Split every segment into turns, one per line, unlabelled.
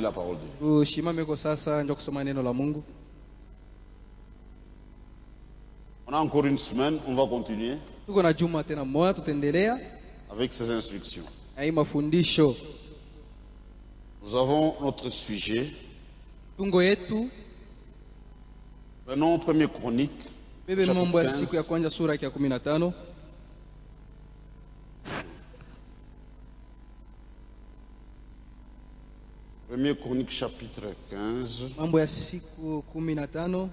La parole de Dieu.
Ushimame sasa ndio kusoma neno la Mungu.
On a encore une semaine, on va continuer
Tuko na juma tena moja tutaendelea
avec ces instructions.
na hii mafundisho.
Nous avons notre sujet.
Tungo yetu
Prenons 1er Chronique,
bebe mambo ya siku ya
15.
kwanza sura ya 15.
Premier Chronique chapitre 15,
Mambo ya siku 15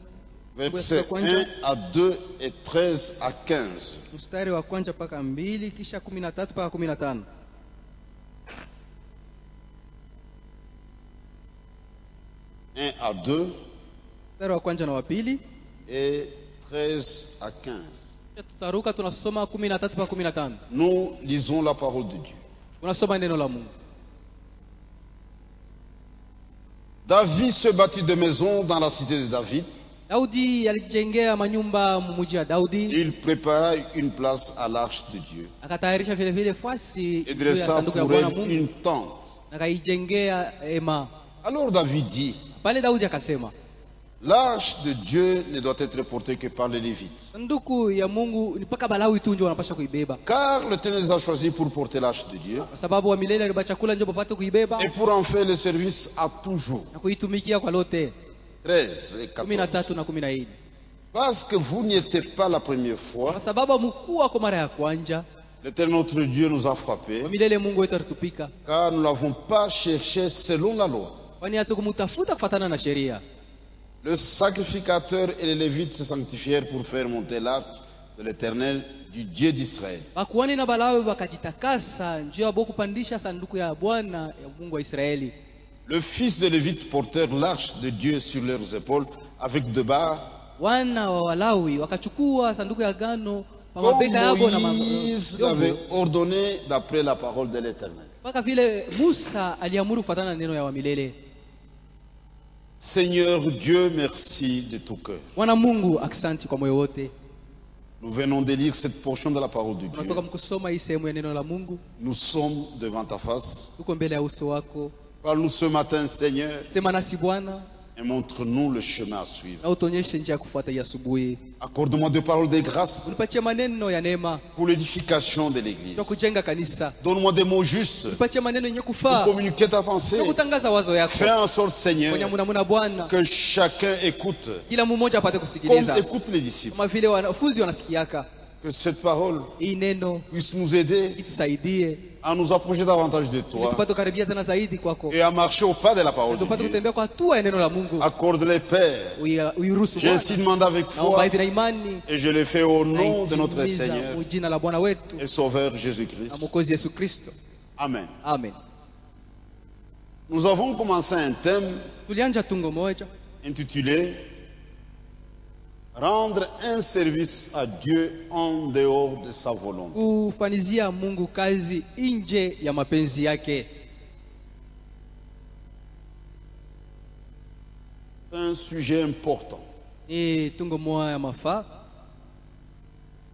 versets 1 à 2 et 13 à 15.
mstari wa kwanza mpaka 2 kisha 13 mpaka 15.
1 à 2
Mstari wa kwanza na wa pili
et 13 à 15.
tutaruka tunasoma 13 mpaka 15.
Nous lisons la parole de Dieu.
Tunasoma neno la Mungu.
David se bâtit de maisons dans la cité de David.
Daudi alijengea manyumba mji wa Daudi,
Il prépara une place à l'arche de Dieu
akatayarisha vile vile fasi
et
juu ya
dressa
sanduku ya
pour
Bwana
elle
Mungu,
une tente.
akaijengea hema.
Alors David dit,
Pale Daudi akasema,
l'arche de Dieu ne doit être portée que par les Lévites.
sanduku ya Mungu ni mpaka Balawi tu ndio wanapaswa kuibeba,
Car l'Éternel les a choisis pour porter l'arche de Dieu
kwa sababu wa milele aliba chakula ndio wapate kuibeba
et pour en faire le service à toujours.
na kuitumikia kwa lote.
13 et 14.
13 na 14.
Parce que vous n'y étiez pas la première fois,
Kwa sababu mkuu kwa mara ya kwanza
l'Éternel notre Dieu nous a frappés,
wa milele Mungu wetu alitupika,
car nous ne l'avons pas cherché selon la loi.
kwani hatukumtafuta kufuatana na sheria.
Le sacrificateur et les Lévites se sanctifièrent pour faire monter l'arche de l'Éternel, du Dieu d'Israël.
Bakuhani na Balawi wakajitakasa njoo ya kupandisha sanduku ya Bwana ya Mungu wa Israeli.
Le fils de Lévite portèrent l'arche de Dieu sur leurs épaules avec deux barres,
Wana wa Walawi wakachukua sanduku ya agano kwa
comme
mabega yao na
Moïse l'avait ordonné d'après la parole de l'Éternel.
mpaka vile Musa aliamuru kufuatana na neno ya wa milele.
Seigneur Dieu, merci de tout cœur.
Bwana Mungu, aksanti kwa moyo wote.
Nous venons de lire cette portion de la parole de Dieu.
Tunatoka mkusoma hii sehemu ya neno la Mungu,
Nous sommes devant ta face.
tuko mbele ya uso wako.
Parle-nous ce matin, Seigneur,
Sema nasi Bwana
et montre-nous le chemin à suivre.
na utuonyeshe njia ya kufuata hii asubuhi.
Accorde-moi des paroles de grâce
Unipatie maneno ya neema
pour l'édification de l'Église.
ya kujenga kanisa.
Donne-moi des mots justes
Unipatie maneno yenye
pour
kufaa
communiquer ta pensée.
na kutangaza wazo yako.
Fais en sorte, Seigneur,
Fanya muna Bwana,
que chacun écoute,
kila mmoja apate
comme
kusikiliza
écoutent les disciples.
kama vile wanafunzi wanasikiaka.
Que cette parole
Hii neno
puisse nous aider
itusaidie
à nous approcher davantage de
ili
toi
tupate kukaribia tena zaidi kwako,
et à marcher au pas de la parole de
tupate
Dieu.
kutembea kwa hatua ya neno la Mungu.
Accorde-les, Père.
Uiruhusu
J'ai ainsi
Bwana,
demandé avec
naomba
foi
hivi na imani
et je le fais au nom de notre
naitimiza
Seigneur
mu jina la Bwana wetu
et Sauveur
na
Jésus-Christ.
Mwokozi Yesu Kristo.
Amen.
Amen.
Nous avons commencé un thème
Tulianja tungo moja
intitulé Rendre un service à Dieu en dehors de sa volonté.
kufanizia Mungu kazi nje ya mapenzi yake.
C'est un sujet important.
Ni tungo moja ya mafaa,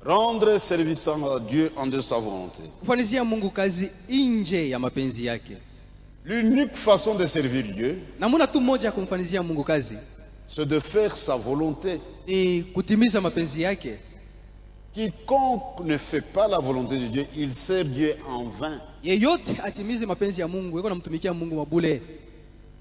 Rendre service à Dieu en dehors de sa volonté.
kufanizia Mungu kazi nje ya mapenzi yake.
L'unique façon de servir Dieu,
Namuna tu moja ya kumfanizia Mungu kazi
c'est de faire sa volonté.
ni kutimiza mapenzi yake.
Quiconque ne fait pas la volonté de Dieu, il sert Dieu en vain.
Yeyote atimize mapenzi ya Mungu yuko namtumikia Mungu mabule.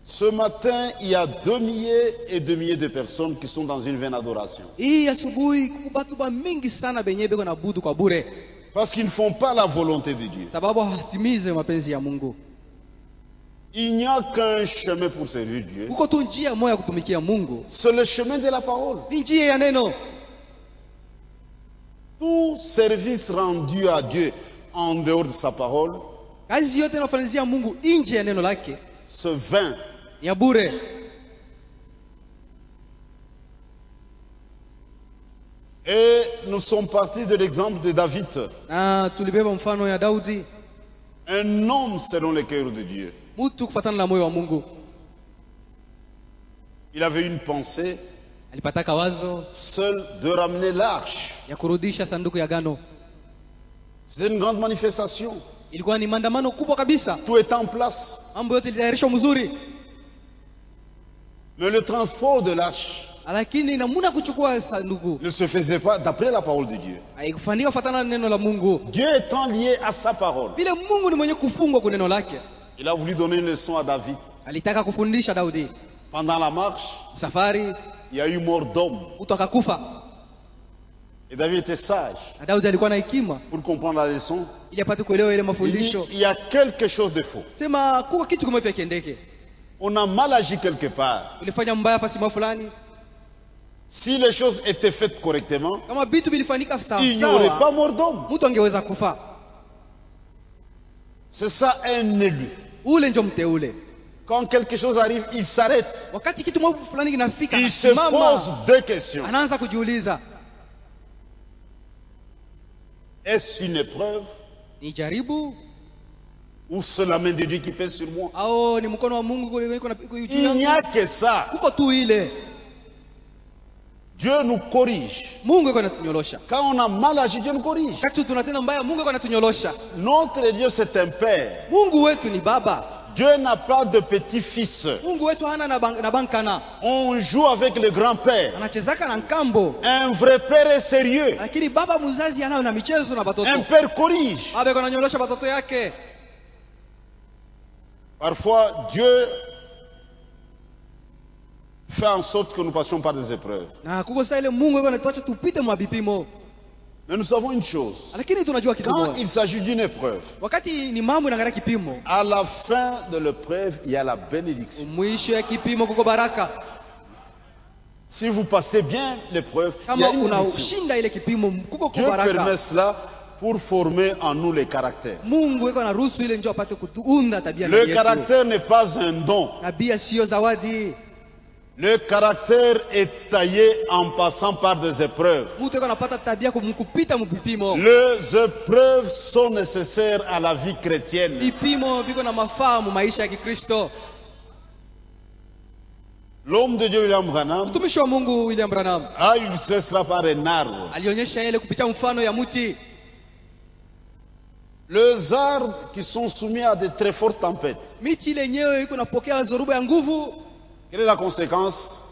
Ce matin, il y a 2 milliers et 2 milliers de personnes qui sont dans une vaine adoration.
Hii asubuhi kubatu ba mingi sana benye beko na budu kwa bure
Parce qu'ils ne font pas la volonté de Dieu.
sababu hatimize mapenzi ya Mungu.
Il n'y a qu'un chemin pour servir Dieu.
Uko tu njia moja ya kutumikia Mungu,
C'est le chemin de la parole.
ni njia ya neno.
Tout service rendu à Dieu en dehors de sa parole,
Kazi yote inafanyizia Mungu nje ya neno lake
c'est vain.
ni ya bure.
Et nous sommes partis de l'exemple de David,
Na tulibeba mfano ya Daudi,
un homme selon le cœur de Dieu.
mtu kufuatana na moyo wa Mungu.
Il avait une pensée
Alipataka wazo
seule de ramener l'arche.
ya kurudisha sanduku ya agano.
C'était une grande manifestation.
Ilikuwa ni maandamano kubwa kabisa,
Tout est en place.
mambo yote ilitayarishwa mzuri.
Mais le transport de l'arche
lakini namuna kuchukua sanduku
ne se faisait pas d'après la parole de Dieu.
haikufanyika kufuatana na neno la Mungu.
Dieu étant lié à sa parole,
Vile Mungu ni mwenye kufungwa kwa neno lake,
il a voulu donner une leçon à David.
alitaka kufundisha Daudi.
Pendant la marche,
Safari
il y a eu mort d'homme.
mtu akakufa,
Et David était sage
na Daudi alikuwa na hekima
pour comprendre la leçon.
ili apate kuelewa ile
Il dit,
mafundisho.
il y a quelque chose de faux.
Sema kuko kitu kimoja kiendeke,
On a mal agi quelque part.
ulifanya mbaya fasi fulani.
Si les choses étaient faites correctement,
Kama vitu vilifanyika sawa
il n'y aurait pas
sawa,
mort d'homme.
mtu angeweza kufa.
C'est ça un élu.
Ule ndio mteule.
Quand quelque chose arrive, il s'arrête.
Wakati kitu moja fulani kinafika,
Il se
anasimama,
pose deux questions.
anaanza kujiuliza,
Est-ce une épreuve
ni jaribu
ou c'est la main de Dieu qui pèse sur moi?
au ni mkono wa Mungu uliko
Il n'y a que ça.
kuko tu ile.
Dieu nous corrige.
Mungu yuko anatunyolosha.
Quand on a mal agi, Dieu nous corrige.
Wakati tunatenda mbaya, Mungu yuko anatunyolosha.
Notre Dieu, c'est un père.
Mungu wetu ni baba.
Dieu n'a pas de petit-fils.
Mungu wetu hana na bankana.
On joue avec le grand-père.
Anachezaka na nkambo.
Un vrai père est sérieux.
Lakini baba mzazi anayo na michezo na
Un
watoto.
père corrige.
Baba yuko ananyolosha watoto yake.
Parfois, Dieu fait en sorte que nous passions par des épreuves.
Na kuko saa ile Mungu yuko anatuacha tupite mwa vipimo.
Mais nous savons une chose.
Lakini tunajua kitu
Quand
moja.
il s'agit d'une épreuve,
Wakati ni mambo inaangalia kipimo,
à la fin de l'épreuve, il y a la bénédiction.
mwisho ya kipimo kuko baraka.
Si vous passez bien l'épreuve, il y
Kama
a une bénédiction.
unashinda ile kipimo kuko
Dieu
baraka.
permet cela pour former en nous les caractères.
Mungu yuko anaruhusu ile njoo apate kuunda tabia
Le
yetu.
caractère n'est pas un don.
Tabia sio zawadi.
Le caractère est taillé en passant par des épreuves.
Mtu yuko anapata tabia kupita mpipimo.
Les épreuves sont nécessaires à la vie chrétienne.
Vipimo viko na mafaa mu maisha ya Kikristo.
L'homme de Dieu, William Branham,
Mtumishi wa Mungu William Branham
a illustré cela par un arbre.
alionyesha ile kupitia mfano ya mti.
Les arbres qui sont soumis à de très fortes tempêtes.
Miti ile yenyewe iko napokea zoruba ya nguvu.
Quelle est la conséquence?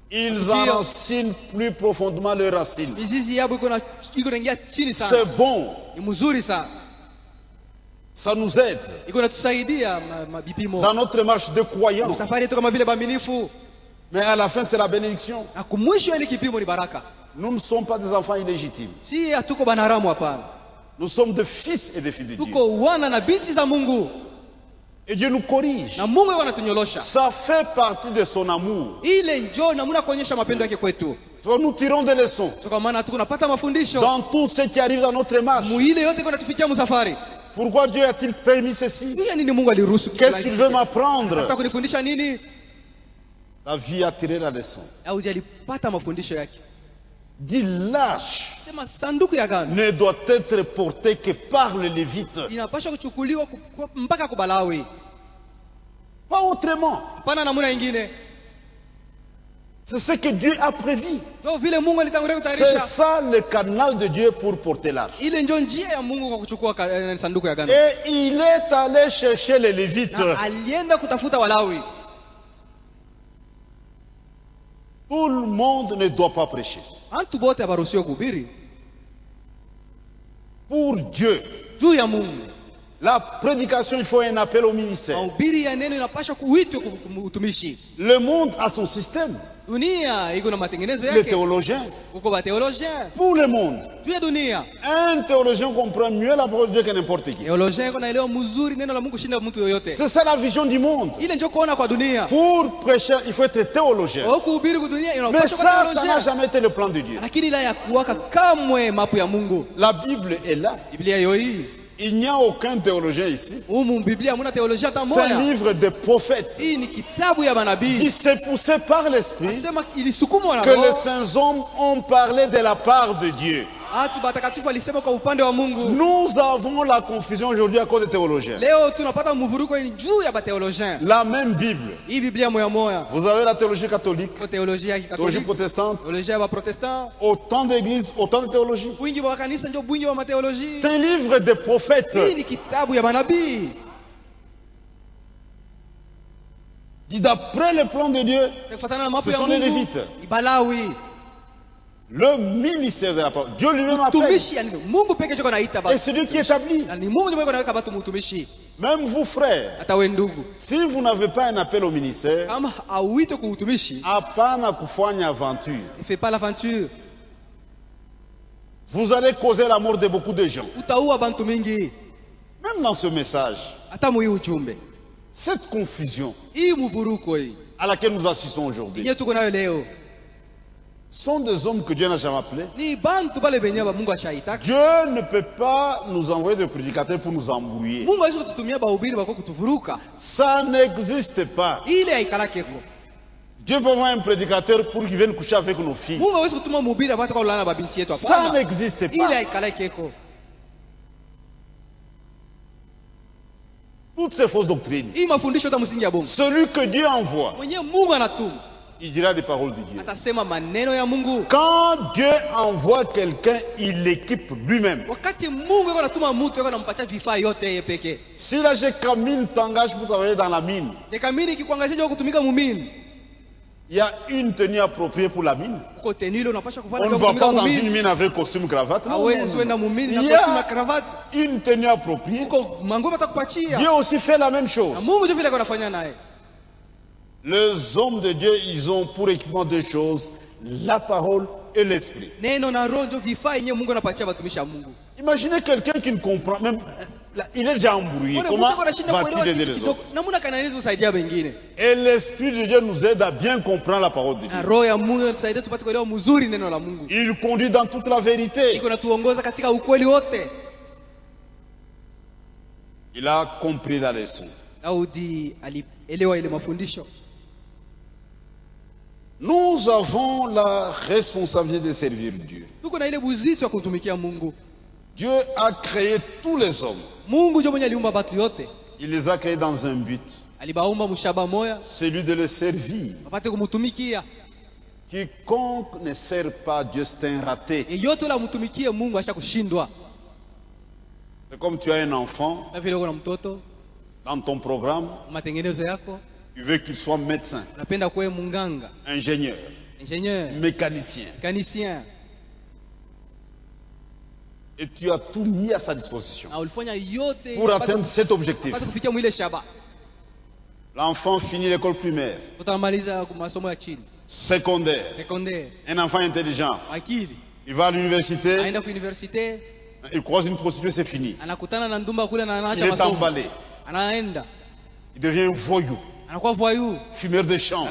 Ils enracinent plus profondément leurs racines.
Mizizi yabo iko naingia chini sana.
C'est bon,
Ni mzuri sana.
ça nous aide
Iko natusaidia mabipimo.
dans notre marche de croyants.
Safari yetu kama vile baminifu.
Mais à la fin, c'est la bénédiction.
Na kumwisho ile kipimo ni baraka.
Nous ne sommes pas des enfants illégitimes.
Si hatuko banaramu hapana.
Nous sommes des fils et des filles de Dieu.
Tuko wana na binti za Mungu.
Et Dieu nous corrige.
Na Mungu yuko anatunyolosha.
Ça fait partie de son amour.
Ile njoo namna kuonyesha mapendo yake kwetu.
So, nous tirons des leçons
So kwa maana tuko napata mafundisho.
dans tout ce qui arrive dans notre marche.
Muile yote iko natufikia msafari.
Pourquoi Dieu a-t-il permis ceci?
Ni nini Mungu aliruhusu?
Qu'est-ce qu'il veut m'apprendre?
Anataka kunifundisha nini?
La vie a tiré la leçon.
Au alipata mafundisho yake.
Dit l'arche
Sema sanduku ya agano
ne doit être portée que par le Lévite.
inapaswa kuchukuliwa mpaka kubalawi.
Pas autrement.
Hapana namna nyingine.
C'est ce que Dieu a prévu.
Ndio vile Mungu alitangulia
C'est
kutayarisha.
ça le canal de Dieu pour porter l'arche.
Ile ndio njia ya Mungu kwa kuchukua sanduku ya agano.
Et il est allé chercher les Lévites.
Na alienda kutafuta Walawi.
Tout le monde ne doit pas prêcher.
Antu bote habaruhusiwi kuhubiri
Pour Dieu,
juu ya Mungu.
la prédication, il faut un appel au ministère.
Mahubiri ya neno inapaswa kuitwa utumishi.
Le monde a son système.
Dunia iko na matengenezo
Les
yake.
théologiens.
Uko ba theologien.
Pour le monde,
Juu ya dunia.
un théologien comprend mieux la parole de Dieu que n'importe qui.
Theologien iko naelewa mzuri neno la Mungu shinda mtu yoyote.
C'est ça la vision du monde.
Ile ndio kuona kwa dunia.
Pour prêcher, il faut être théologien.
Au kuhubiri kwa dunia
Mais
inapaswa
ça,
kwa
ça n'a
theologien.
jamais été le plan de Dieu.
Lakini la ya kuwaka kamwe mapu ya Mungu.
La Bible est là.
Biblia hiyo hii.
Il n'y a aucun théologien ici.
Humu Biblia hamna teolojia hata
C'est un
moja.
livre de prophètes.
Hii ni kitabu ya manabii.
Il s'est poussé par l'Esprit
Sema ilisukumwa na
que les
Roho.
saints hommes ont parlé de la part de Dieu.
Watu watakatifu alisema kwa upande wa Mungu.
Nous avons la confusion aujourd'hui à cause des théologiens.
Leo tunapata mvuruko ni juu ya bateologien.
La même Bible.
Hii Biblia moya moya.
Vous avez la théologie catholique,
Kwa teolojia ya
théologie
Kikatoliki,
protestante,
teolojia ya Protestant,
autant d'églises, autant de théologie.
wingi wa kanisa ndio wingi wa mateolojia.
C'est un livre des prophètes.
Hii ni kitabu ya manabii.
Dit d'après le plan de Dieu, ce sont les Lévites. Le ministère de la parole. Dieu lui-même appelle. Et c'est Dieu qui établit. Même vous, frères, si vous n'avez pas un appel au ministère, apana kufanya aventure.
Ne fais pas l'aventure.
Vous allez causer la mort de beaucoup de gens. Même dans ce message, cette confusion à laquelle nous assistons aujourd'hui sont des hommes que Dieu n'a jamais appelés. Dieu ne peut pas nous envoyer des prédicateurs pour nous embrouiller. Ça n'existe pas. Dieu peut envoyer un prédicateur pour qu'il vienne coucher avec nos filles. Ça n'existe pas. Toutes ces fausses doctrines. Celui que Dieu envoie, il dira des paroles de Dieu. Quand Dieu envoie quelqu'un, il l'équipe lui-même. Si la Gécamine t'engage pour travailler dans la mine, il y a une tenue appropriée pour la mine. On ne va pas dans une mine avec costume cravate. Non, non, non. Il y a une tenue appropriée. Dieu aussi fait la même chose. Les hommes de Dieu, ils ont pour équipement deux choses, la parole et l'esprit. Imaginez quelqu'un qui ne comprend même, il est déjà embrouillé. Comment va-t-il aider les autres? Et l'esprit de Dieu nous aide à bien comprendre la parole de Dieu. Il conduit dans toute la vérité. Il a compris la leçon. Nous avons la responsabilité de servir Dieu. Dieu a créé tous les hommes. Il les a créés dans un but. Celui de les servir. Quiconque ne sert pas Dieu, c'est un raté. C'est comme tu as un enfant dans ton programme. Tu veux qu'il soit médecin, ingénieur, mécanicien. Et tu as tout mis à sa disposition pour atteindre cet objectif. L'enfant finit l'école primaire, secondaire. Un enfant intelligent. Il va à l'université. Il croise une prostituée, c'est fini. Il est emballé. Il devient voyou. Fumeur de champ,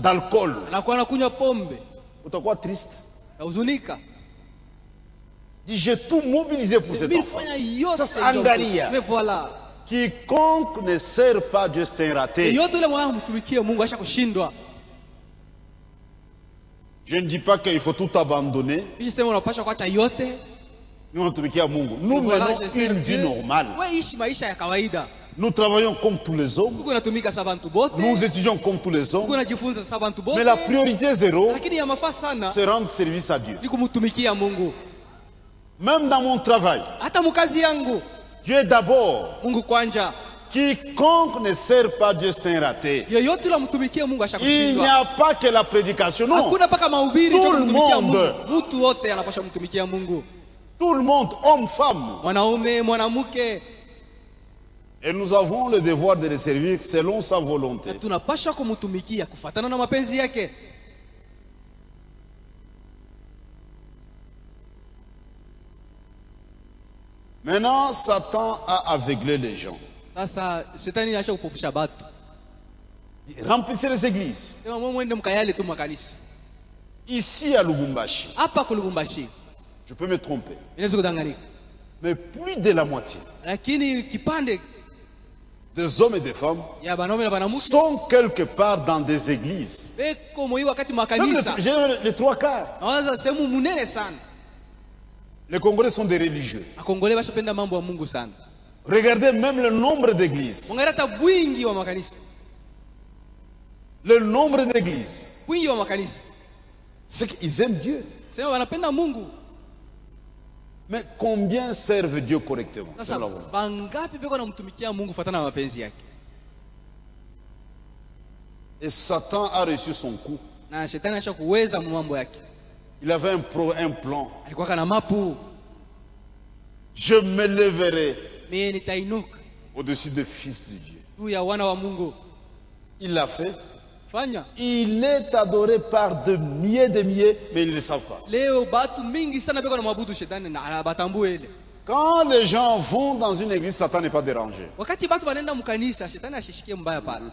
d'alcool. T'as quoi triste? Dit j'ai tout mobilisé pour cet enfant. Ça c'est Angalia. Quiconque ne sert pas Dieu, c'est un raté. Je ne dis pas qu'il faut tout abandonner. Nous menons une vie normale. Nous travaillons comme tous les hommes. Nous étudions comme tous les hommes. Mais la priorité zéro, c'est rendre service à Dieu. Même dans mon travail, Dieu est d'abord. Quiconque ne sert pas Dieu, c'est un raté. Il n'y a pas que la prédication, non. Tout le monde. Tout le monde, homme, femme. Et nous avons le devoir de les servir selon sa volonté. Maintenant, Satan a aveuglé les gens. Remplissez les églises. Ici à Lubumbashi, je peux me tromper, mais plus de la moitié des hommes et des femmes sont quelque part dans des églises. Même les trois quarts. Les Congolais sont des religieux. Regardez même le nombre d'églises. Le nombre d'églises. C'est qu'ils aiment Dieu. Mais combien servent Dieu correctement? Et Satan a reçu son coup.
Na shetani acha kuweza mambo yake.
Il avait un plan.
Alikuwa kana mapu.
Je me leverai
Mimi nitainuka
au-dessus des fils de Dieu.
juu ya wana wa Mungu.
Il l'a fait.
Fanya.
Il est adoré par de milliers, mais ils ne le savent pas.
Leo batu mingi sana beko na mabudu shetani na batambue ile.
Quand les gens vont dans une église, Satan n'est pas dérangé.
Wakati batu wanaenda mkanisa, shetani ashishikie mbaya pale.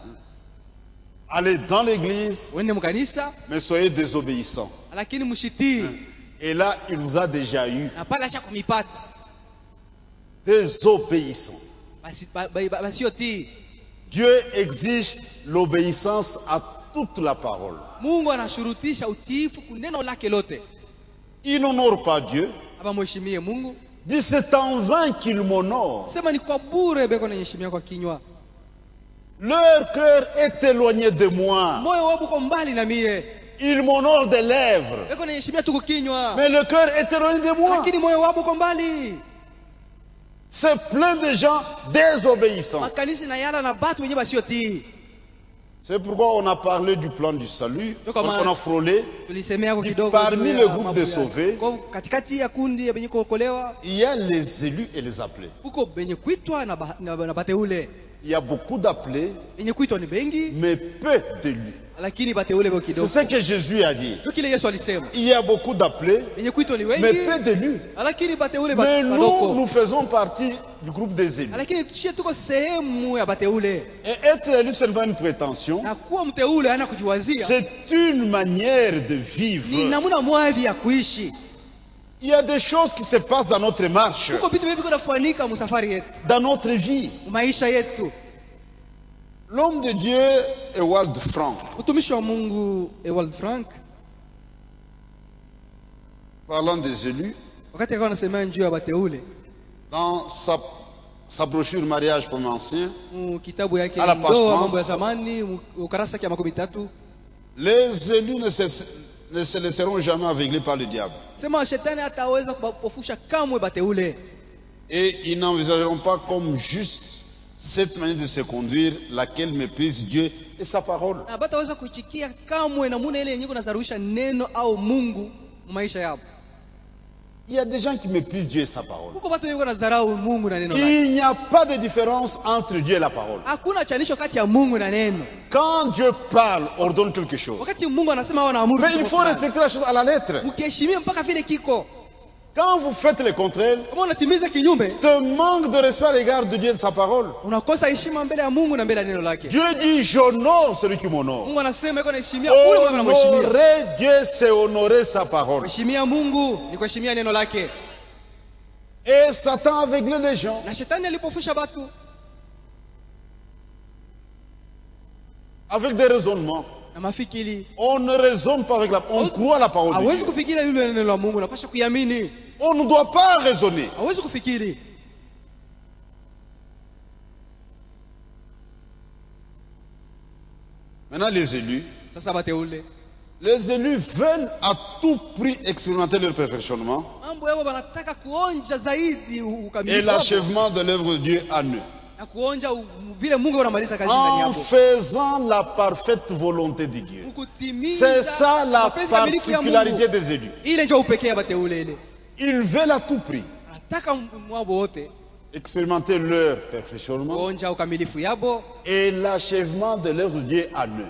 Allez dans l'église,
Wende mkanisa,
mais soyez désobéissants.
lakini mshitii.
Et là, il vous a déjà eu.
Na pale acha kumipata.
Désobéissants.
Basi yotii.
Dieu exige l'obéissance à toute la parole.
Mungu anashurutisha utiifu kuneno lake lote.
Il n'honore pas Dieu.
Aba mheshimie Mungu.
Dit c'est en vain qu'il m'honore.
Sema ni kwa bure beko naheshimia kwa kinywa.
Leur cœur est éloigné de moi.
Moyo wao uko mbali na mie.
Ils m'honorent des lèvres.
Beko naheshimia tu kwa kinywa.
Mais le cœur est éloigné de moi.
Lakini moyo wao uko mbali.
C'est plein de gens désobéissants.
Makanisa na yala na batu wenyewe basiotii.
C'est pourquoi on a parlé du plan du salut. On a frôlé. Parmi le groupe des sauvés, il y a les élus et les appelés. Il y a beaucoup d'appelés, mais peu d'élus. C'est ce que Jésus a dit. Il y a beaucoup d'appelés, mais peu d'élus. Mais nous faisons partie du groupe des élus. Et être élu, ce n'est pas une prétention. C'est une manière de vivre. Il y a des choses qui se passent dans notre marche, dans notre vie. L'homme de Dieu, Ewald Frank, parlant des élus, dans sa brochure mariage pour ancien, à la page 30, les élus ne se laisseront jamais aveugler par le diable. Et ils n'envisageront pas comme juste cette manière de se conduire, laquelle méprise Dieu et sa parole. Il y a des gens qui méprisent Dieu et sa parole. Il n'y a pas de différence entre Dieu et la parole. Quand Dieu parle, ordonne quelque chose. Mais il faut respecter la chose à la lettre. Quand vous faites le contraire, c'est un manque de respect à l'égard de Dieu et de sa parole. Dieu dit j'honore celui qui m'honore. Honorer Dieu, c'est honorer sa parole. Et Satan a aveuglé les gens. Avec des raisonnements. On ne raisonne pas avec la parole, on croit à la parole de Dieu. On ne doit pas raisonner. Maintenant les élus veulent à tout prix expérimenter leur perfectionnement et l'achèvement de l'œuvre de Dieu en eux, en faisant la parfaite volonté de Dieu. C'est ça la particularité des élus. Ils veulent à tout prix expérimenter leur perfectionnement et l'achèvement de l'œuvre de Dieu en eux.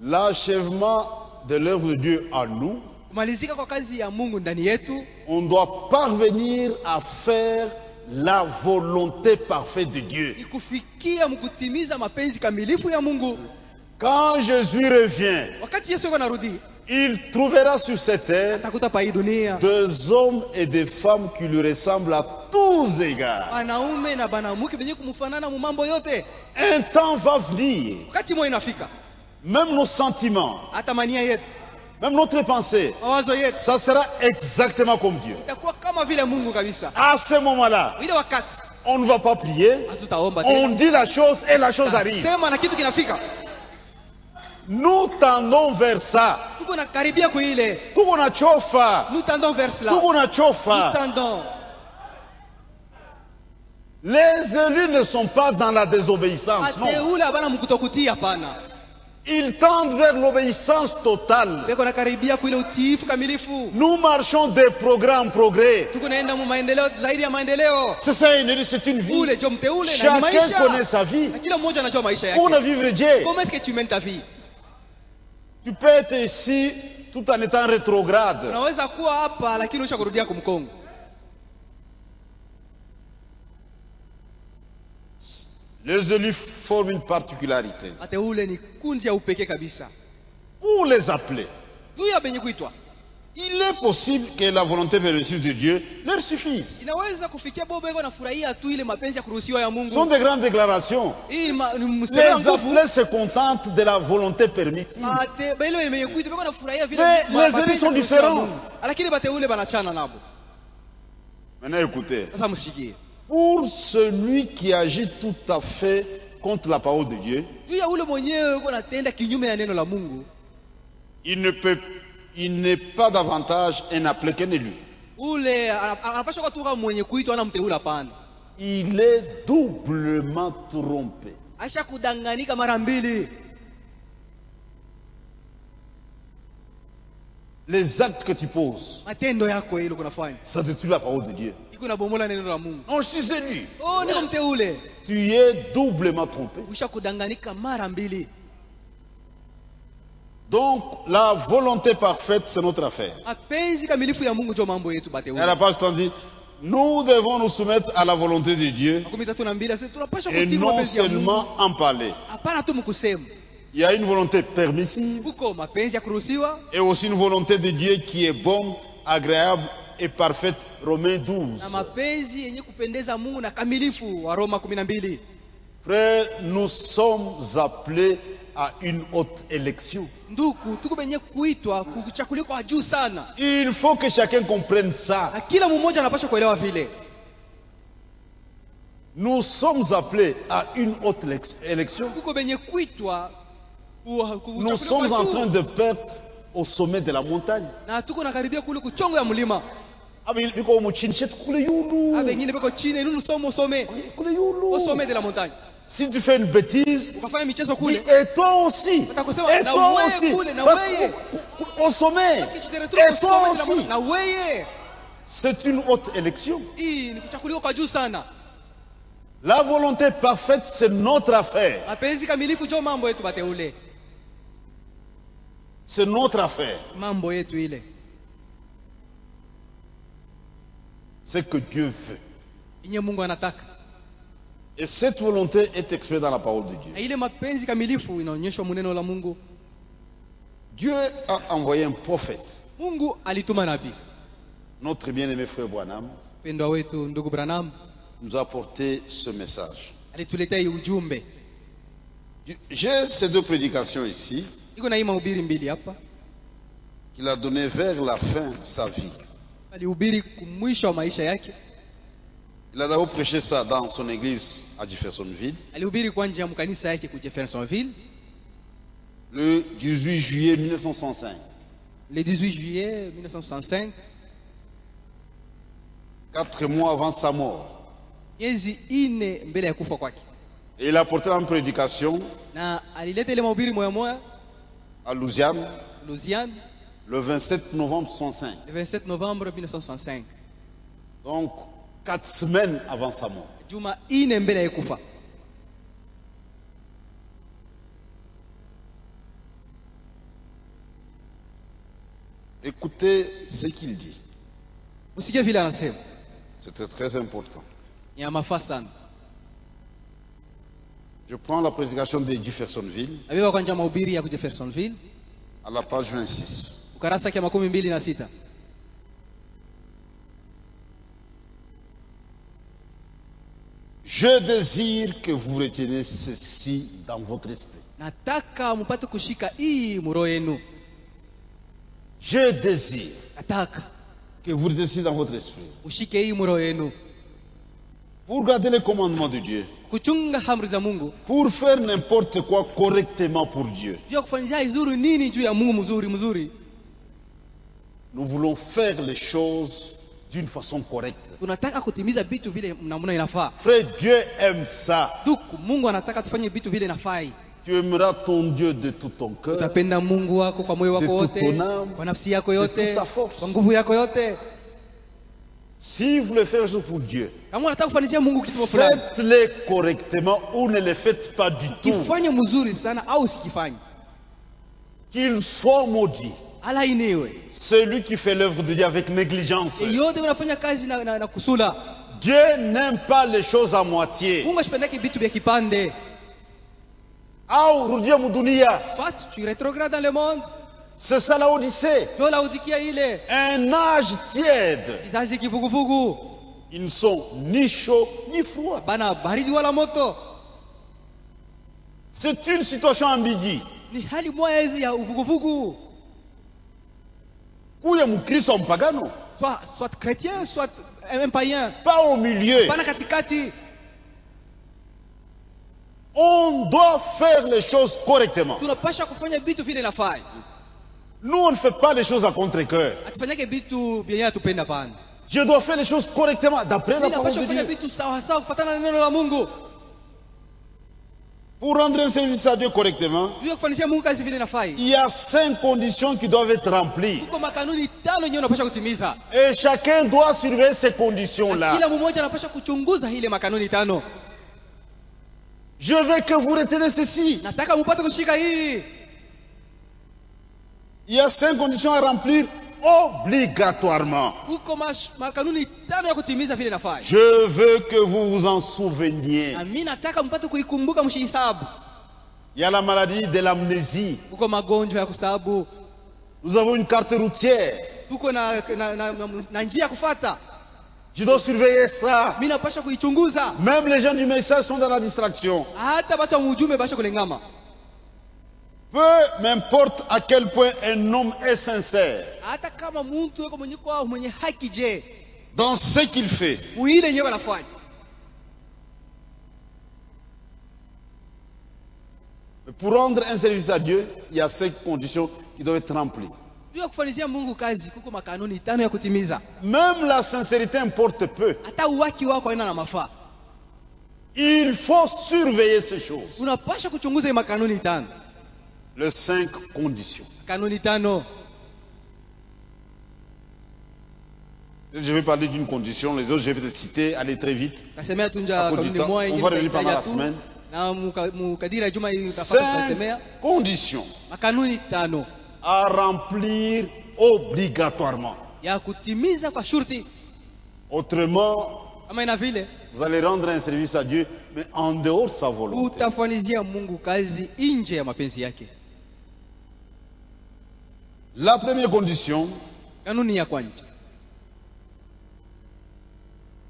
L'achèvement de l'œuvre de Dieu en nous, on doit parvenir à faire la volonté parfaite de Dieu. Quand Jésus revient, il trouvera sur cette terre des hommes et des femmes qui lui ressemblent à tous égards. Un temps va venir, même nos sentiments, même notre pensée, ça sera exactement comme Dieu. À ce moment-là, on ne va pas prier, on dit la chose et la chose arrive. Nous tendons vers ça. Les élus ne sont pas dans la désobéissance, non. Ils tendent vers l'obéissance totale. Nous marchons de progrès en progrès. C'est ça, c'est une vie. Chacun connaît sa vie. Pour ne vivre Dieu.
Comment est-ce que tu mènes ta vie?
Tu peux être ici tout en étant rétrograde. Les élus forment une particularité. Pour les appeler, il est possible que la volonté permissive de Dieu leur suffise. Ce sont des grandes déclarations. Les appelés se contentent de la volonté permissive. Mais les élus sont différents. Maintenant écoutez. Pour celui qui agit tout à fait contre la parole de Dieu, il n'est pas davantage un appelé qu'un élu. Il est doublement trompé. Les actes que tu poses, ça détruit la parole de Dieu. Non, je suis élu. Tu es doublement trompé. Donc, la volonté parfaite, c'est notre affaire. Et à la page dit, nous devons nous soumettre à la volonté de Dieu et non seulement en parler. Il y a une volonté permissive et aussi une volonté de Dieu qui est bonne, agréable et parfaite. Romains 12. Frères, nous sommes appelés à une haute élection. Il faut que chacun comprenne ça. Nous sommes appelés à une haute élection. Nous sommes en train de perdre au sommet de la montagne. Si tu fais une bêtise, dis, et toi aussi, et toi aussi, parce qu'au sommet, et toi aussi, c'est une haute élection. La volonté parfaite, c'est notre affaire. C'est notre affaire. C'est que Dieu veut. Et cette volonté est exprimée dans la parole de Dieu. Dieu a envoyé un prophète. Notre bien-aimé frère Branham nous a apporté ce message. J'ai ces deux prédications ici qu'il a donné vers la fin de sa vie. Il a d'abord prêché ça dans son église à Jeffersonville. Le 18 juillet 1965.
Le 18 juillet 1965.
4 mois avant sa mort. Et il a apporté une prédication à Louisiane. Le 27 novembre 1965.
Le 27 novembre 1965.
Donc 4 semaines avant sa mort. Écoutez ce qu'il dit. C'était très important. Je prends la prédication de Jeffersonville à la page 26. Je désire que vous reteniez ceci dans votre esprit. Je désire que vous reteniez ceci dans votre esprit. Pour garder les commandements de Dieu. Pour faire n'importe quoi correctement pour Dieu. Nous voulons faire les choses d'une façon correcte.
Tunataka kutimiza vitu vile namna inafaa.
Frère, Dieu aime ça.
Duku, Mungu anataka tufanye vitu vile inafai.
Tu aimeras ton Dieu de tout ton cœur,
utapenda Mungu wako kwa moyo wako wote, kwa nafsi yako yote, kwa nguvu yako yote.
Si vous le faites pour Dieu,
kama unataka kufanisia Mungu kitu fulani,
faites-le correctement ou ne le faites pas du tout.
Kifanye mzuri sana au usikifanye.
Qu'il soit maudit celui qui fait l'œuvre de Dieu avec négligence. Dieu n'aime pas les choses à moitié.
Tu rétrogrades dans le monde.
C'est ça la Odyssée. Un âge tiède. Ils ne sont ni chauds ni froids. C'est une situation ambiguë.
Soit chrétien, soit un païen.
Pas au milieu. On doit faire les choses correctement. Nous, on ne fait pas les choses à contre-cœur. Je dois faire les choses correctement d'après la parole de Dieu. Pour rendre un service à Dieu correctement, il y a 5 conditions qui doivent être remplies. Et chacun doit surveiller ces conditions-là. Je veux que vous retenez ceci. Il y a 5 conditions à remplir obligatoirement. Je veux que vous vous en souveniez. Il y a la maladie de l'amnésie. Nous avons une carte routière. Je dois surveiller ça. Même les gens du message sont dans la distraction. Peu m'importe à quel point un homme est sincère dans ce qu'il fait. Pour rendre un service à Dieu, il y a 5 conditions qui doivent être remplies. Même la sincérité importe peu. Il faut surveiller ces choses. Les 5 conditions. Je vais parler d'une condition, les autres je vais te citer, aller très vite. On va revenir pendant la semaine. 5 conditions à remplir obligatoirement. Autrement, vous allez rendre un service à Dieu, mais en dehors de sa volonté. La première condition,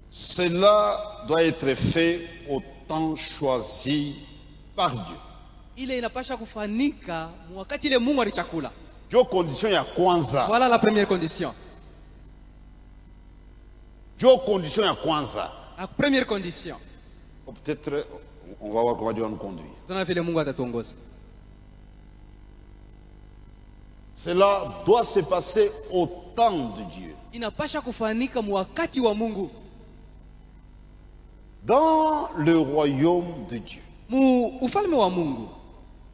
cela doit être fait au temps choisi par Dieu.
Voilà la première condition. La première condition.
Peut-être on va voir comment Dieu va nous conduire. Cela doit se passer au temps de Dieu. Dans le royaume de Dieu.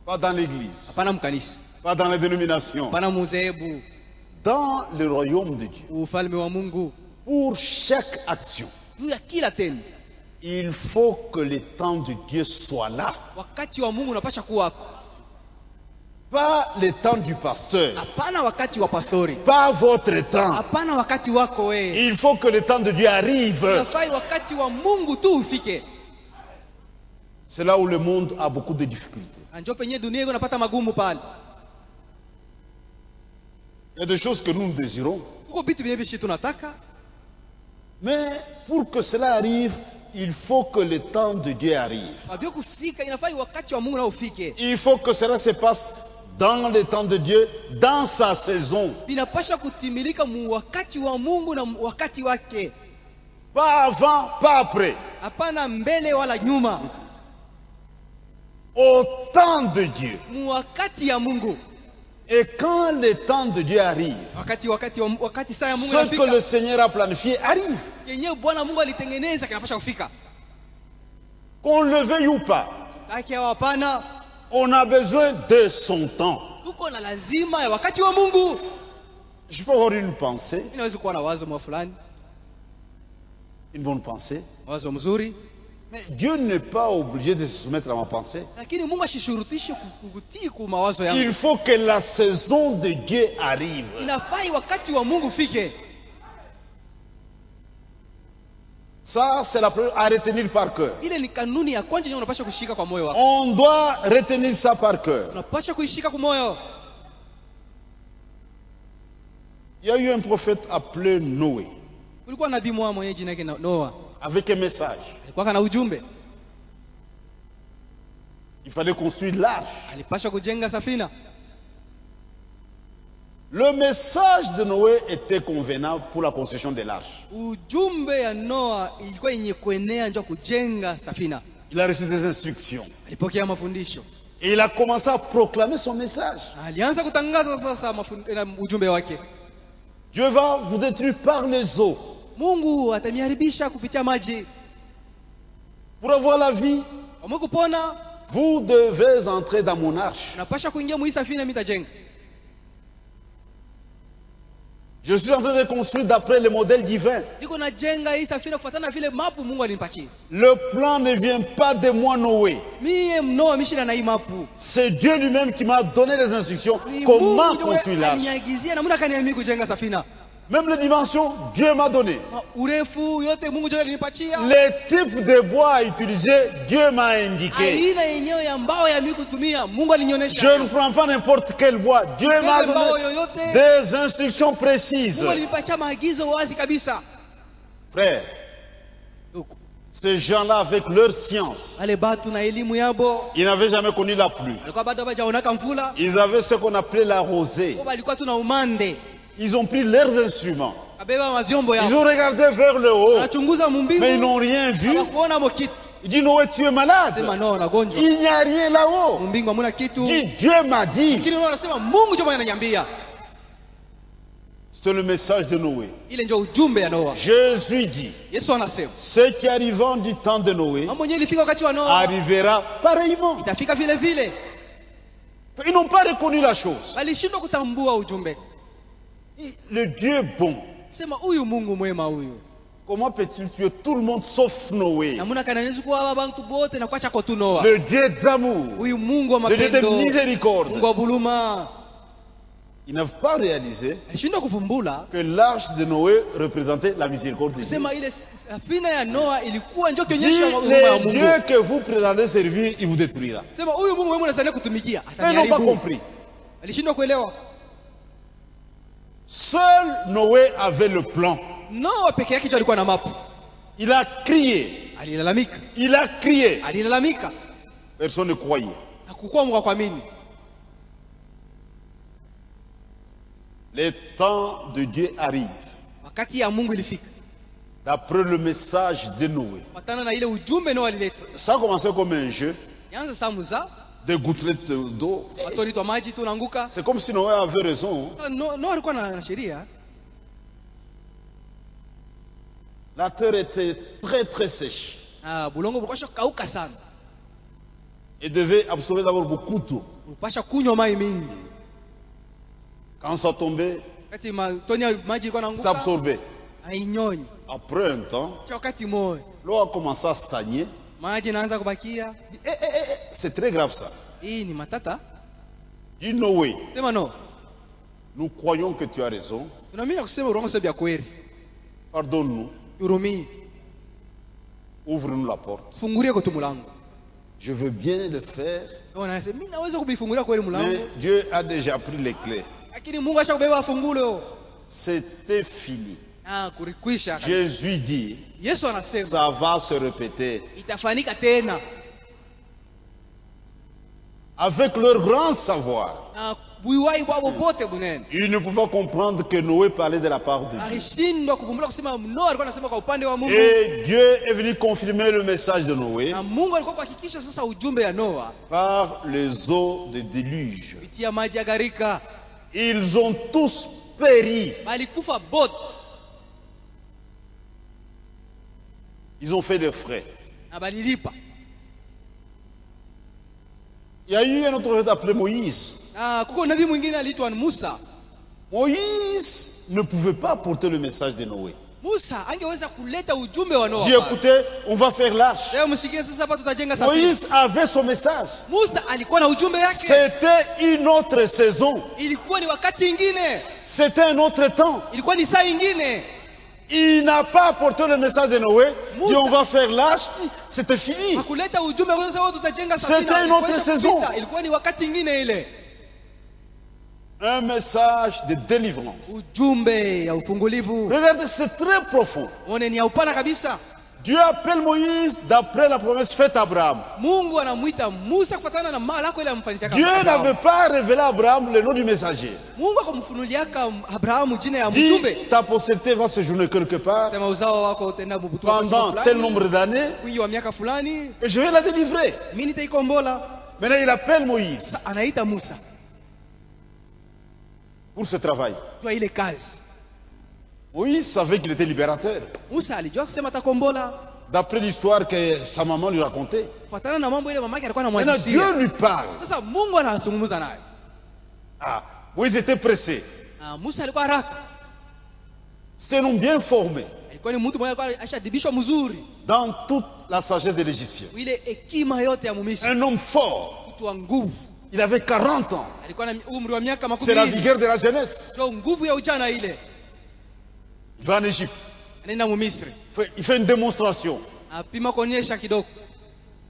Pas dans l'église. Pas dans les dénominations. Dans le royaume de Dieu. Pour chaque action, il faut que le temps de Dieu soit là. Pas le temps du pasteur. Pas votre temps. Il faut que le temps de Dieu arrive. C'est là où le monde a beaucoup de difficultés. Il y a des choses que nous désirons. Mais pour que cela arrive, il faut que le temps de Dieu arrive. Il faut que cela se passe dans le temps de Dieu, dans sa saison. Pas avant, pas après. Au temps de Dieu. Et quand le temps de Dieu arrive, ce que le Seigneur a planifié arrive. Qu'on le veuille ou pas, on a besoin de son temps. Je peux avoir une pensée, une bonne pensée, mais Dieu n'est pas obligé de se soumettre à ma pensée. Il faut que la saison de Dieu arrive. Ça, c'est la première à retenir par cœur. On doit retenir ça par cœur. Il y a eu un prophète appelé Noé, avec un message. Il fallait construire l'arche. Le message de Noé était convenable pour la construction de l'arche. Il a reçu des instructions. Et il a commencé à proclamer son message. Dieu va vous détruire par les eaux. Pour avoir la vie, vous devez entrer dans mon arche. Je suis en train de construire d'après le modèle divin. Le plan ne vient pas de moi, Noé. C'est Dieu lui-même qui m'a donné les instructions comment construire l'arche. Même les dimensions, Dieu m'a donné. Les types de bois à utiliser, Dieu m'a indiqué. Je ne prends pas n'importe quel bois. Dieu m'a donné des instructions précises. Frère, ces gens-là, avec leur science, ils n'avaient jamais connu la pluie. Ils avaient ce qu'on appelait la rosée. Ils ont pris leurs instruments. Ils ont regardé vers le haut, mais ils n'ont rien vu. Il dit, Noé, tu es malade. Il n'y a rien là-haut. Dieu m'a dit. C'est le message de Noé. Jésus dit, ce qui arrivera du temps de Noé arrivera pareillement. Ils n'ont pas reconnu la chose. Le Dieu bon. Comment peux-tu tuer tout le monde sauf Noé? Le Dieu d'amour, le Dieu de miséricorde. Ils n'avaient pas réalisé que l'arche de Noé représentait la miséricorde de Dieu. Les dieux que vous présentez servir, il vous détruira. Mais ils n'ont pas compris. Seul Noé avait le plan. Il a crié. Il a crié. Personne ne croyait. Les temps de Dieu arrivent. D'après le message de Noé. Ça a commencé comme un jeu. Des gouttelettes d'eau. C'est comme si Noé avait raison. La terre était très très sèche. Et devait absorber d'abord beaucoup d'eau. Quand ça tombait, c'est absorbé. Après un temps, l'eau a commencé à stagner. C'est très grave ça. Dis Noé, nous croyons que tu as raison. Pardonne-nous. Ouvre-nous la porte. Je veux bien le faire. Mais Dieu a déjà pris les clés. C'était fini. Jésus dit, ça va se répéter. Avec leur grand savoir, ils ne pouvaient pas comprendre que Noé parlait de la part de Dieu. Et Dieu est venu confirmer le message de Noé par les eaux de déluge. Ils ont tous péri. Ils ont fait des frais. Il y a eu un autre prophète appelé Moïse. Moïse ne pouvait pas porter le message de Noé. Dieu, écoutez, on va faire l'arche. Moïse avait son message. C'était une autre saison. C'était un autre temps. Il n'a pas apporté le message de Noé. Dit on va faire l'arche. C'était fini. C'était une autre saison. Un message de délivrance. Regardez, c'est très profond. Dieu appelle Moïse d'après la promesse faite à Abraham. Dieu n'avait pas révélé à Abraham le nom du messager. Dit, ta postérité va séjourner quelque part pendant tel nombre d'années et je vais la délivrer. Maintenant il appelle Moïse pour ce travail. Moïse savait qu'il était libérateur. D'après l'histoire que sa maman lui racontait. Maintenant Dieu lui parle. Moïse était pressé. C'est un homme bien formé dans toute la sagesse de l'Égyptien. Un homme fort. Il avait 40 ans. C'est la vigueur de la jeunesse. Il va en Égypte. Il fait une démonstration.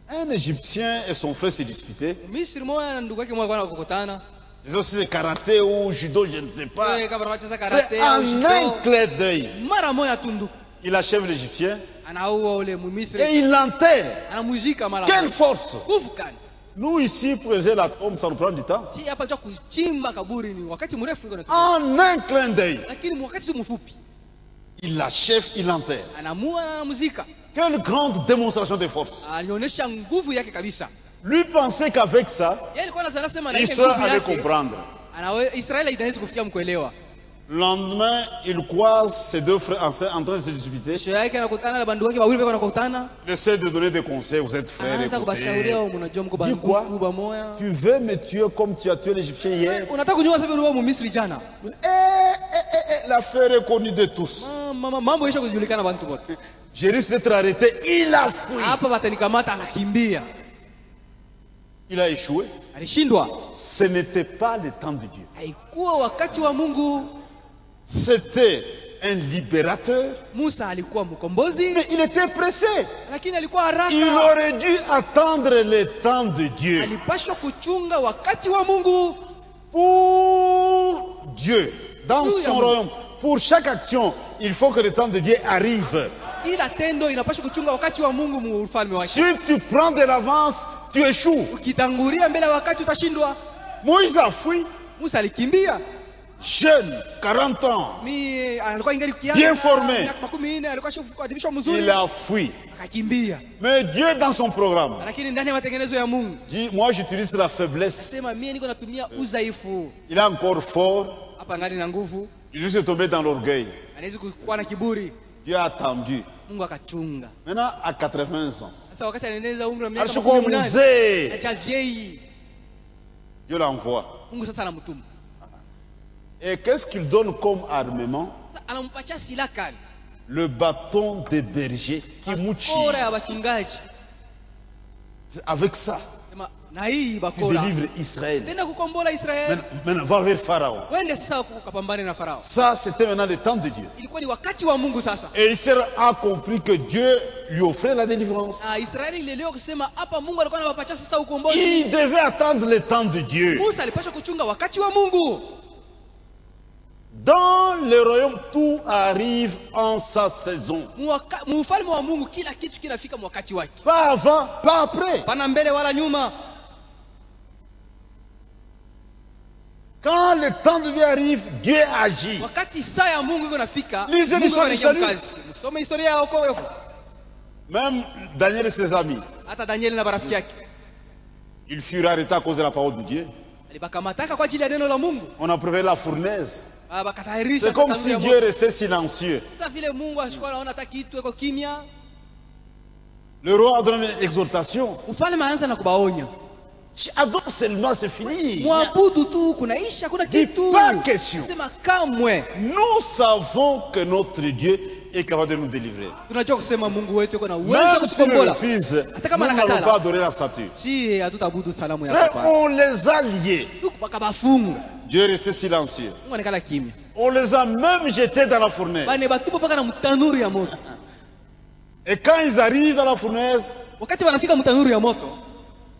Un Égyptien et son frère se disputaient. Ils ont c'est karaté ou judo, je ne sais pas. C'est en un clin d'œil. Il achève l'Égyptien et il l'enterre. Quelle force! Nous ici, pour aider la tombe, ça nous prend du temps. En un clin d'œil. Il l'achève, il l'enterre. Quelle grande démonstration de force. Lui pensait qu'avec ça, Israël allait comprendre. Le lendemain, il croise ses deux frères en train de se disputer. Il essaie de donner des conseils. Vous êtes frères, écoutez. Dis quoi? Tu veux me tuer comme tu as tué l'Égyptien hier? L'affaire est connue de tous. Je risque d'être arrêté. Il a fui. Il a échoué. Ce n'était pas le temps de Dieu. C'était un libérateur. Mais il était pressé. Il aurait dû attendre le temps de Dieu. Pour Dieu, dans son royaume, pour chaque action, il faut que le temps de Dieu arrive. Si tu prends de l'avance, tu échoues. Moïse a fui. Jeune, 40 ans, bien formé. Il a fui. Mais Dieu dans son programme dit, moi j'utilise la faiblesse. Il est encore fort. Il lui est tombé dans l'orgueil. Dieu a attendu. Maintenant à 80 ans, Dieu l'envoie. Et qu'est-ce qu'il donne comme armement? Le bâton des bergers qui mouchit. Avec ça, tu délivres Israël. Maintenant, va vers Pharaon. Ça, c'était maintenant le temps de Dieu. Et Israël a compris que Dieu lui offrait la délivrance. Il devait attendre le temps de Dieu. Dans le royaume, tout arrive en sa saison. Pas avant, pas après. Quand le temps de Dieu arrive, Dieu agit. Lisez l'histoire du salut. Même Daniel et ses amis. Ils furent arrêtés à cause de la parole de Dieu. On a préparé la fournaise. C'est comme si Dieu restait silencieux. Le roi a donné une exhortation. Adore seulement, c'est fini. Dis pas question. Nous savons que notre Dieu est capable de nous délivrer. Même si le Fils, nous n'allons pas adorer la statue. Frère, on les a liés. Dieu est resté silencieux. On les a même jetés dans la fournaise. Et quand ils arrivent dans la fournaise,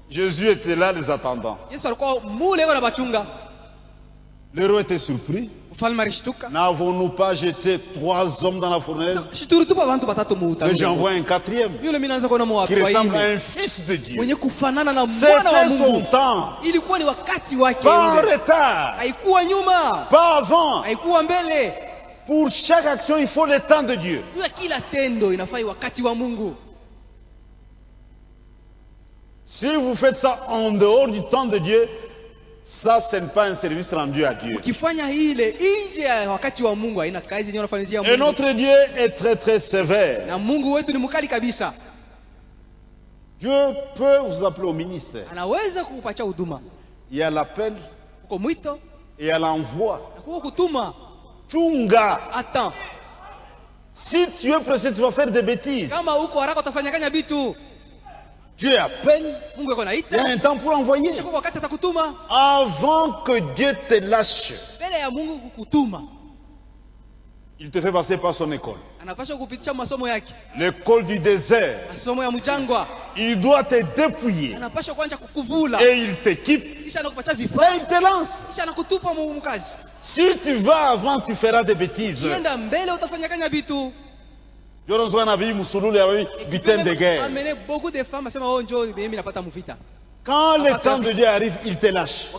Jésus était là les attendant. Le roi était surpris. N'avons-nous pas jeté 3 hommes dans la fournaise? Mais j'envoie un 4e qui ressemble à un fils de Dieu. C'était son temps. Pas en retard. Pas avant. Pour chaque action, il faut le temps de Dieu. Si vous faites ça en dehors du temps de Dieu, ça, ce n'est pas un service rendu à Dieu. Et notre Dieu est très très sévère. Dieu peut vous appeler au ministère. Il y a l'appel et il y a l'envoi. Tunga.
Attends.
Si tu es pressé, tu vas faire des bêtises. Dieu appelle, il y a un temps pour envoyer. Avant que Dieu te lâche, il te fait passer par son école. L'école du désert. Il doit te dépouiller. Et il t'équipe. Et il te lance. Si tu vas avant, tu feras des bêtises. De guerre. Quand le temps de Dieu arrive, il te lâche.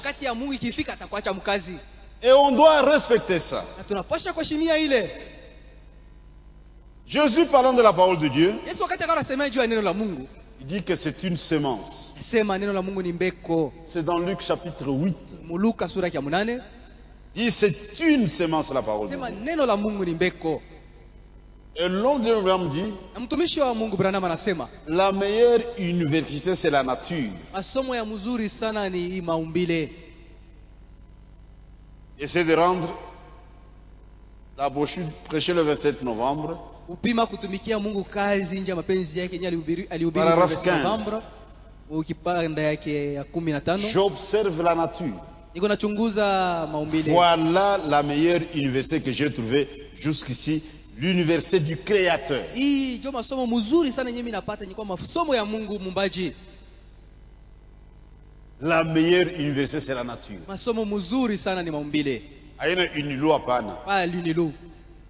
Et on doit respecter ça. Jésus, parlant de la parole de Dieu, il dit que c'est une semence. C'est dans Luc chapitre 8. Il dit c'est une semence, la parole de Dieu. Et l'homme de Dieu dit, la meilleure université, c'est la nature. Essayez de rendre la brochure prêchée le 27 novembre. Paragraphe 15. J'observe la nature. Voilà la meilleure université que j'ai trouvée jusqu'ici. L'université du Créateur. La meilleure université, c'est la nature.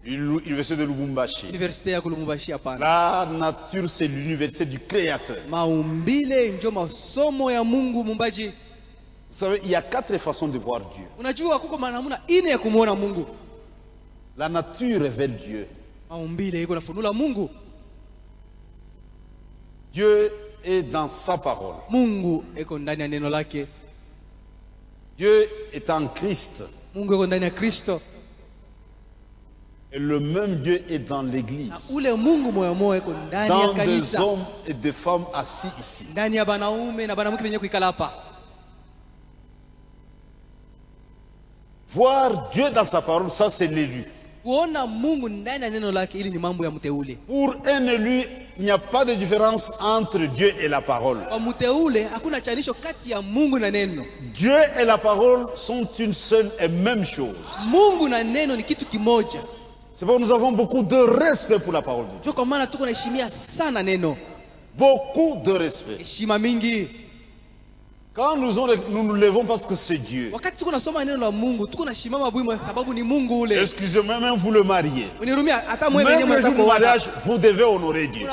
L'université de Lubumbashi. La nature, c'est l'université du Créateur. Vous savez, il y a 4 façons de voir Dieu. La nature révèle Dieu. Dieu est dans sa parole. Dieu est en Christ. Et le même Dieu est dans l'église. Dans des hommes et des femmes assis ici. Voir Dieu dans sa parole, ça c'est l'élu. Pour un élu, il n'y a pas de différence entre Dieu et la parole. Dieu et la parole sont une seule et même chose. C'est pourquoi nous avons beaucoup de respect pour la parole de Dieu. Beaucoup de respect. Quand nous nous levons parce que c'est Dieu. Excusez-moi, même vous le mariez. Même le jour du mariage, vous devez honorer Dieu.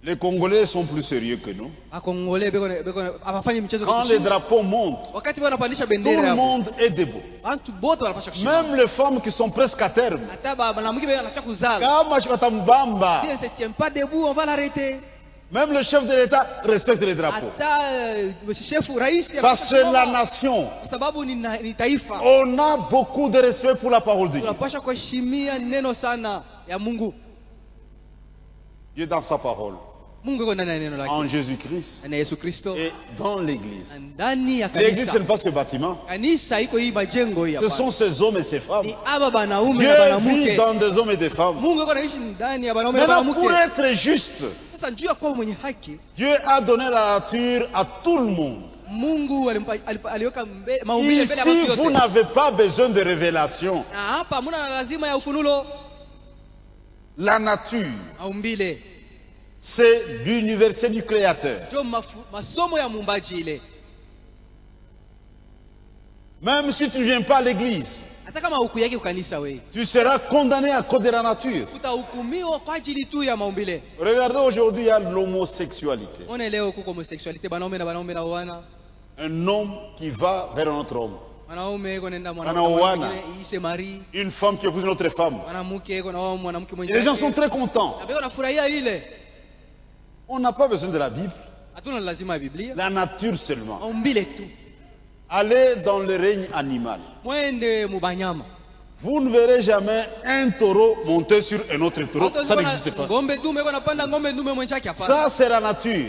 Les Congolais sont plus sérieux que nous. Quand les drapeaux montent, tout le monde est debout. Même les femmes qui sont presque à terme.
Si elle ne se tient pas debout, on va l'arrêter.
Même le chef de l'État respecte les drapeaux. Parce que la nation, on a beaucoup de respect pour la parole de Dieu. Dieu dans sa parole, en Jésus-Christ et dans l'Église. L'Église, ce n'est pas ce bâtiment. Ce sont ces hommes et ces femmes. Dieu vit dans des hommes et des femmes. Maintenant, pour être juste, Dieu a donné la nature à tout le monde. Ici, vous n'avez pas besoin de révélation. La nature, c'est l'université du Créateur. Même si tu ne viens pas à l'église, tu seras condamné à cause de la nature. Regardez, aujourd'hui, il y a l'homosexualité. Un homme qui va vers un autre homme. Une femme qui épouse une autre femme. Et les gens sont très contents. On n'a pas besoin de la Bible. La nature seulement. Allez dans le règne animal. Vous ne verrez jamais un taureau monter sur un autre taureau. Ça n'existe pas. Ça, c'est la nature.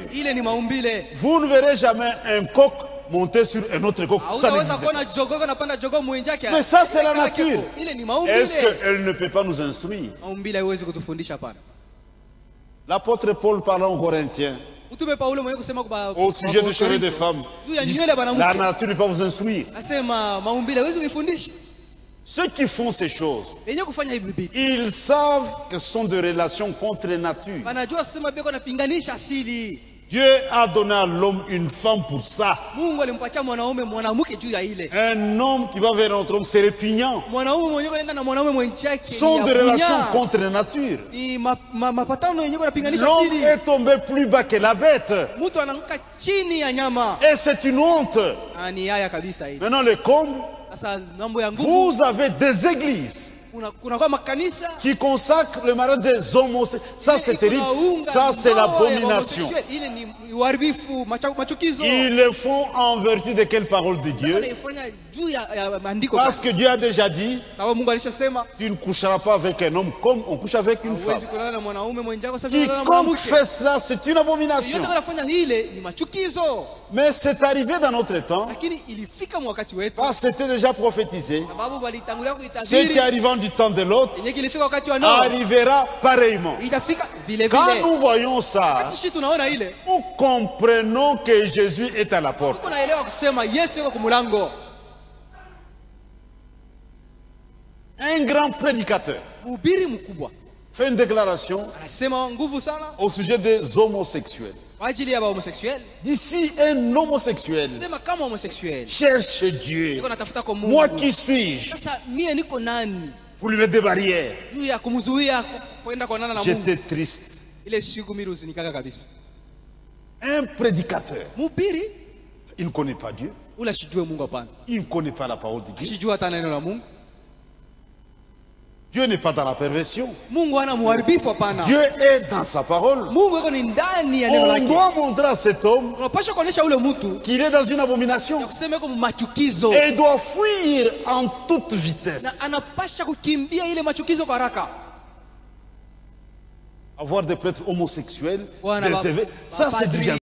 Vous ne verrez jamais un coq monter sur un autre coq. Ça n'existe pas. Mais ça, c'est la nature. Est-ce qu'elle ne peut pas nous instruire? L'apôtre Paul parlant aux Corinthiens au sujet de cheveux des femmes, la nature ne peut pas vous instruire. Ceux qui font ces choses, ils savent que ce sont des relations contre la nature. Dieu a donné à l'homme une femme pour ça. Un homme qui va vers un autre homme, c'est répugnant. Ce sont des relations contre la nature. L'homme est tombé plus bas que la bête. Et c'est une honte. Maintenant, le comble, vous avez des églises qui consacrent le mariage des homosexuels. Ça, c'est terrible. Ça, c'est l'abomination. Ils le font en vertu de quelle parole de Dieu? Parce que Dieu a déjà dit, tu ne coucheras pas avec un homme comme on couche avec une femme. Quiconque fait cela, c'est une abomination. Mais c'est arrivé dans notre temps, parce que c'était déjà prophétisé. Ce qui arrivant du temps de l'autre arrivera pareillement. Quand nous voyons ça, nous comprenons que Jésus est à la porte. Un grand prédicateur fait une déclaration au sujet des homosexuels. D'ici un homosexuel cherche Dieu. Moi qui suis-je pour lui mettre des barrières? J'étais triste. Un prédicateur, il ne connaît pas Dieu. Il ne connaît pas la parole de Dieu. Dieu n'est pas dans la perversion. Dieu est dans sa parole. On doit montrer à cet homme qu'il est dans une abomination. Et il doit fuir en toute vitesse. Avoir des prêtres homosexuels, ça c'est du